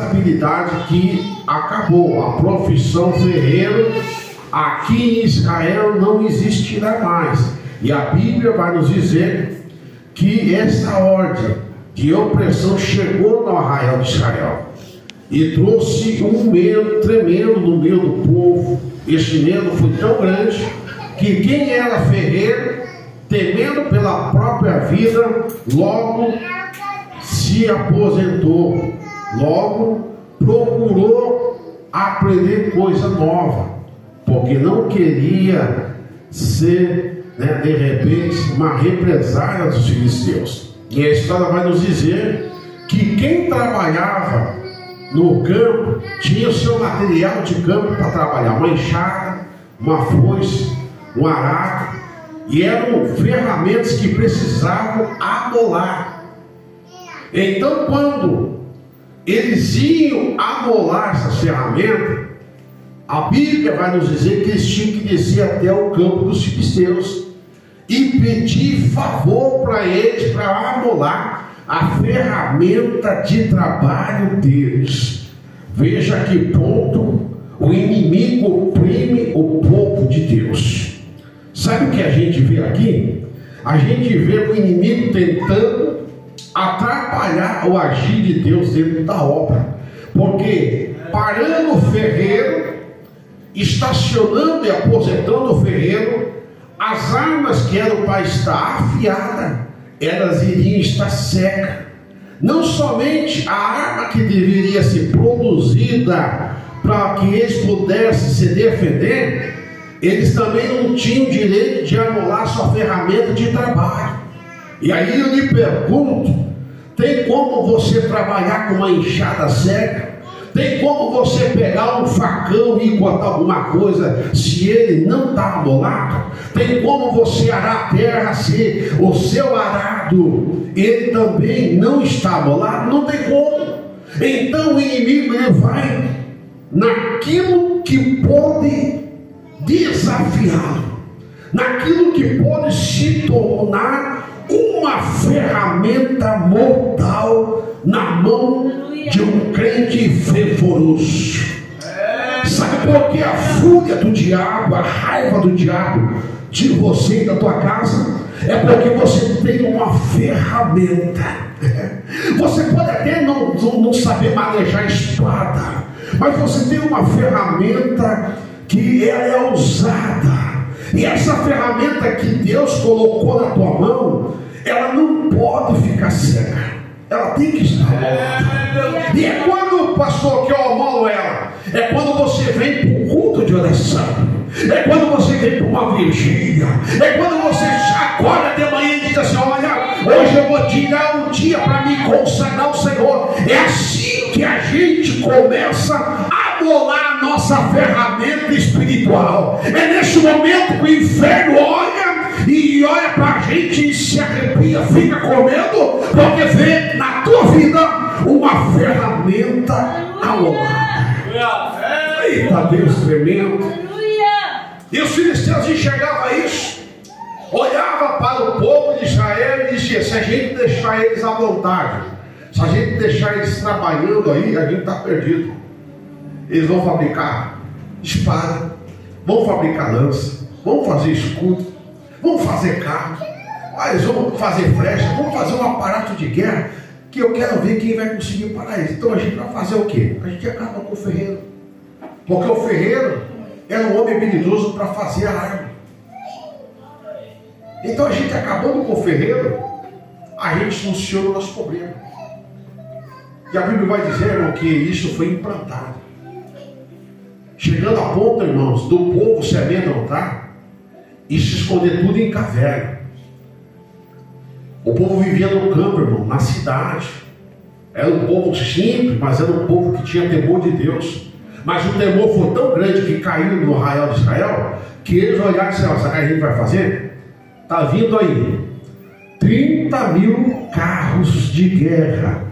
habilidade que acabou. A profissão ferreiro aqui em Israel não existirá mais. E a Bíblia vai nos dizer que essa ordem de opressão chegou no arraial de Israel e trouxe um medo tremendo no meio do povo. Este medo foi tão grande que quem era ferreiro, temendo pela própria vida, logo se aposentou, logo procurou aprender coisa nova, porque não queria ser, de repente, uma represália dos filisteus. E a história vai nos dizer que quem trabalhava no campo tinha o seu material de campo para trabalhar: uma enxada, uma foice, um arado, e eram ferramentas que precisavam amolar. Então, quando eles iam amolar essas ferramentas, a Bíblia vai nos dizer que eles tinham que descer até o campo dos filisteus e pedir favor para eles para amolar a ferramenta de trabalho deles. Veja que ponto o inimigo oprime o povo de Deus. Sabe o que a gente vê aqui? A gente vê o inimigo tentando atrapalhar o agir de Deus dentro da obra, porque parando o ferreiro, estacionando e aposentando o ferreiro, as armas que eram para estar afiadas, elas iriam estar secas. Não somente a arma que deveria ser produzida para que eles pudessem se defender, eles também não tinham direito de amolar sua ferramenta de trabalho. E aí eu lhe pergunto: tem como você trabalhar com uma enxada seca? Tem como você pegar um facão e cortar alguma coisa se ele não está amolado? Tem como você arar a terra se o seu arado ele também não está amolado? Não tem como. Então o inimigo ele vai naquilo que pode desafiá-lo, naquilo que pode se tornar uma ferramenta mortal na mão de um crente fervoroso. Sabe por que a fúria do diabo, a raiva do diabo de você e da tua casa? É porque você tem uma ferramenta. Você pode até não saber manejar espada, mas você tem uma ferramenta que ela é usada. E essa ferramenta que Deus colocou na tua mão, ela não pode ficar seca, ela tem que estar amolada. E é quando, pastor, que eu amolo ela? É quando você vem para um culto de oração, é quando você vem para uma vigília, é quando você acorda de manhã e diz assim: olha, hoje eu vou tirar um dia para me consagrar ao Senhor. É assim que a gente começa a amolar a nossa ferramenta espiritual. É nesse momento que o inferno olha para a gente e se arrepia, fica com medo, porque vê na tua vida uma ferramenta amolada. Eita Deus tremendo! E os filisteus enxergavam isso, olhava para o povo de Israel e dizia: se a gente deixar eles à vontade, se a gente deixar eles trabalhando aí, a gente está perdido. Eles vão fabricar espada, vão fabricar lança, vão fazer escudo, vão fazer carro, eles vão fazer flecha, vão fazer um aparato de guerra, que eu quero ver quem vai conseguir parar isso. Então a gente vai fazer o quê? A gente acaba com o ferreiro, porque o ferreiro era um homem habilidoso para fazer a arma. Então a gente acabando com o ferreiro, a gente soluciona o nosso problema. E a Bíblia vai dizer, irmão, que isso foi implantado, chegando a ponto, irmãos, do povo se amedrontar e se esconder tudo em caverna. O povo vivia no campo, irmão, na cidade. Era um povo simples, mas era um povo que tinha temor de Deus. Mas o temor foi tão grande que caiu no arraial de Israel, que eles olharam e disseram: sabe o que a gente vai fazer? Está vindo aí 30 mil carros de guerra.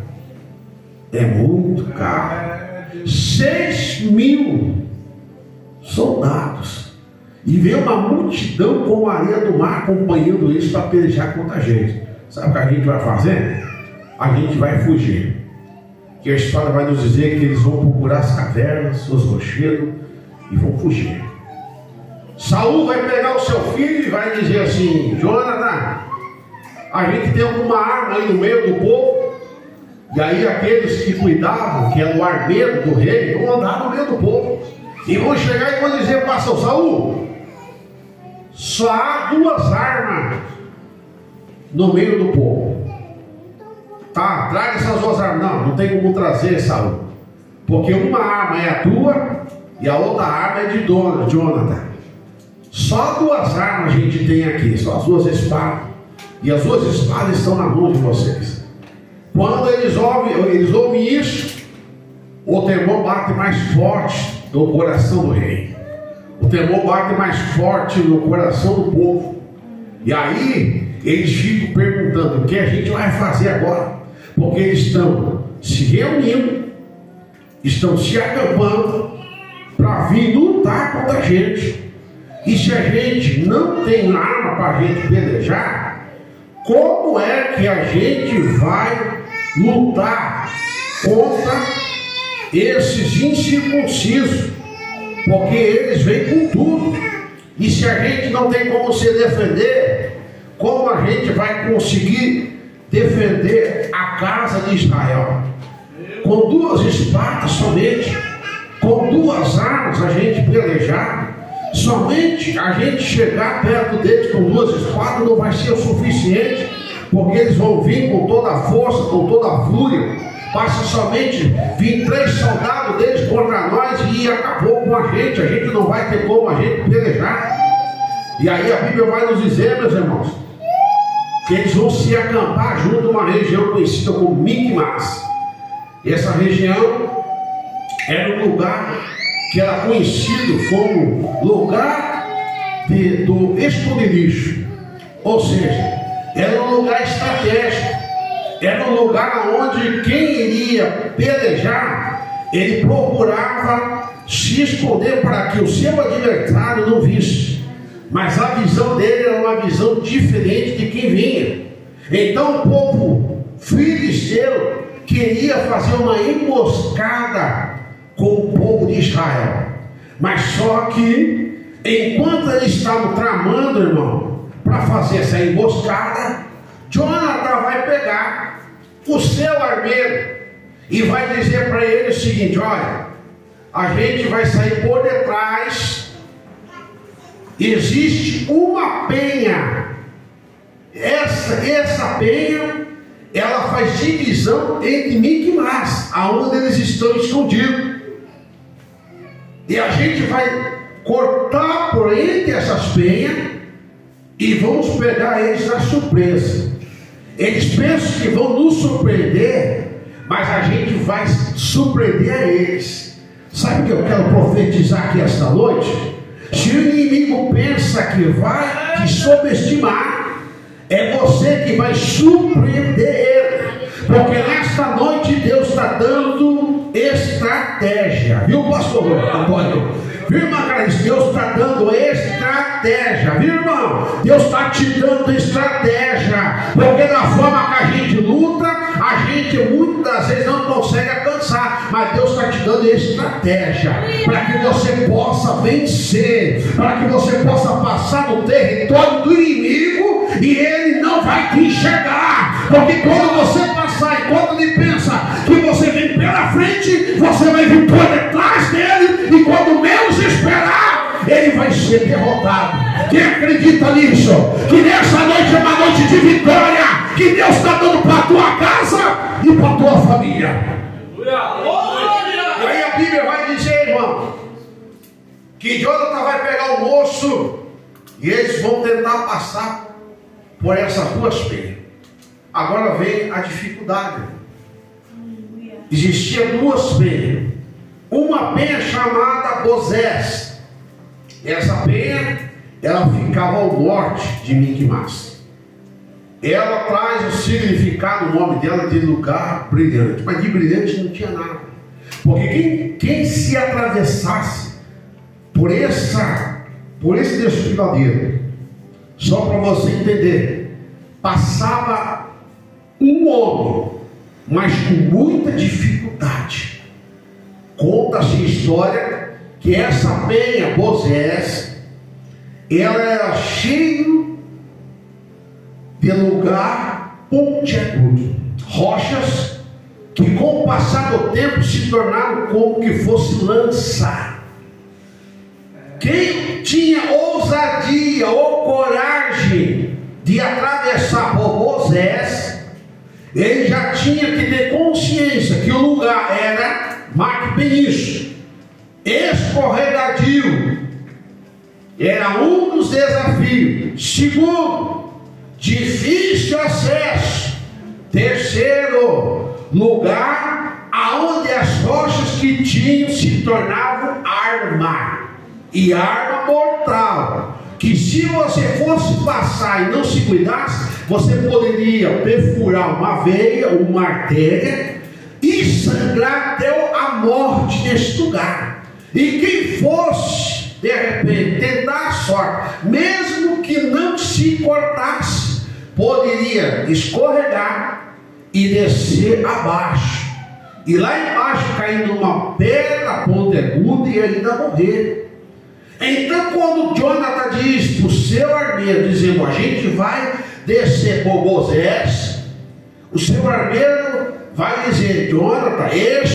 É muito carro. 6 mil soldados. E veio uma multidão como a areia do mar acompanhando eles para pelejar contra a gente. Sabe o que a gente vai fazer? A gente vai fugir. que a história vai nos dizer que eles vão procurar as cavernas, os rochedos e vão fugir. Saul vai pegar o seu filho e vai dizer assim: Jonathan, a gente tem alguma arma aí no meio do povo. E aí aqueles que cuidavam, que era o armeiro do rei, vão andar no meio do povo e vão chegar e vão dizer para Saul: só há 2 armas no meio do povo. Tá, traga essas 2 armas. Não tem como trazer, Saul, porque uma arma é a tua e a outra arma é de Jonathan. Só 2 armas a gente tem aqui, só as 2 espadas. E as 2 espadas estão na mão de vocês. Quando eles ouvem isso, o temor bate mais forte no coração do rei. O temor bate mais forte no coração do povo. E aí eles ficam perguntando: o que a gente vai fazer agora? Porque eles estão se reunindo, estão se acampando para vir lutar contra a gente. E se a gente não tem arma para a gente pelejar, como é que a gente vai lutar contra esses incircuncisos? Porque eles vêm com tudo. E se a gente não tem como se defender, como a gente vai conseguir defender a casa de Israel? Com 2 espadas somente, com 2 armas a gente pelejar. Somente a gente chegar perto deles com 2 espadas não vai ser o suficiente, porque eles vão vir com toda a força, com toda a fúria. Basta somente vir 3 soldados deles contra nós e acabou com a gente não vai ter como a gente pelejar. E aí a Bíblia vai nos dizer, meus irmãos, que eles vão se acampar junto a uma região conhecida como Micmas. Essa região era um lugar que era conhecido como lugar do esconderijo. Ou seja, era um lugar estratégico. Era um lugar onde quem iria pelejar, ele procurava se esconder para que o seu adversário não visse. Mas a visão dele era uma visão diferente de quem vinha. Então o povo filisteu queria fazer uma emboscada com o povo de Israel. Mas só que, enquanto eles estavam tramando, irmão, para fazer essa emboscada, Jonathan vai pegar o seu armeiro e vai dizer para ele o seguinte: olha, a gente vai sair por detrás. Existe uma penha. Essa penha, ela faz divisão entre Micmas, aonde eles estão escondidos. E a gente vai cortar por entre essas penhas e vamos pegar eles na surpresa. Eles pensam que vão nos surpreender, mas a gente vai surpreender a eles. Sabe o que eu quero profetizar aqui esta noite? Se o inimigo pensa que vai te subestimar, é você que vai surpreender ele. Porque nesta noite Deus está dando estratégia. Viu, pastor Antônio? Viu, irmã Clarice? Deus está dando estratégia. Viu, irmão? Deus está te dando estratégia. Porque da forma que a gente luta, a gente muitas das vezes não consegue alcançar. Mas Deus está te dando estratégia para que você possa vencer, para que você possa passar no território do inimigo e ele não vai te enxergar. Porque quando você passar, enquanto ele pensa que você vem pela frente, você vai vir por detrás dele, e quando menos esperar, ele vai ser derrotado. Quem acredita nisso? Que nessa noite é uma noite de vitória, que Deus está dando para a tua casa e para a tua família. E aí a Bíblia vai dizer, irmão, que Jonathan vai pegar o moço e eles vão tentar passar por essas 2 penhas. Agora vem a dificuldade. Existiam 2 penhas. Uma penha chamada Bozés. Essa penha, ela ficava ao norte de Micmas. Ela traz o significado, o nome dela, de lugar brilhante. Mas de brilhante não tinha nada. Porque quem se atravessasse por esse desfiladeiro, só para você entender, passava um homem, mas com muita dificuldade. cidade. Conta-se a história que essa penha, Bozés, ela era cheia de lugar pontiagudo, rochas que com o passar do tempo se tornaram como que fosse lança. Quem tinha ousadia ou coragem de atravessar Bozés, ele já tinha que ter consciência que o lugar era, marque bem isso, escorregadio. Era um dos desafios. Segundo, difícil acesso. Terceiro, lugar aonde as rochas que tinham se tornavam arma, e arma mortal, que se você fosse passar e não se cuidasse, você poderia perfurar uma veia, uma artéria e sangrar até a morte nesse lugar. E quem fosse de repente tentar a sorte, mesmo que não se cortasse, poderia escorregar e descer abaixo, e lá embaixo cair numa pedra pontiaguda e ainda morrer. Então, quando Jonathan diz para o seu armeiro, dizendo: a gente vai descer por Bozés, o seu armeiro vai dizer: Jonathan,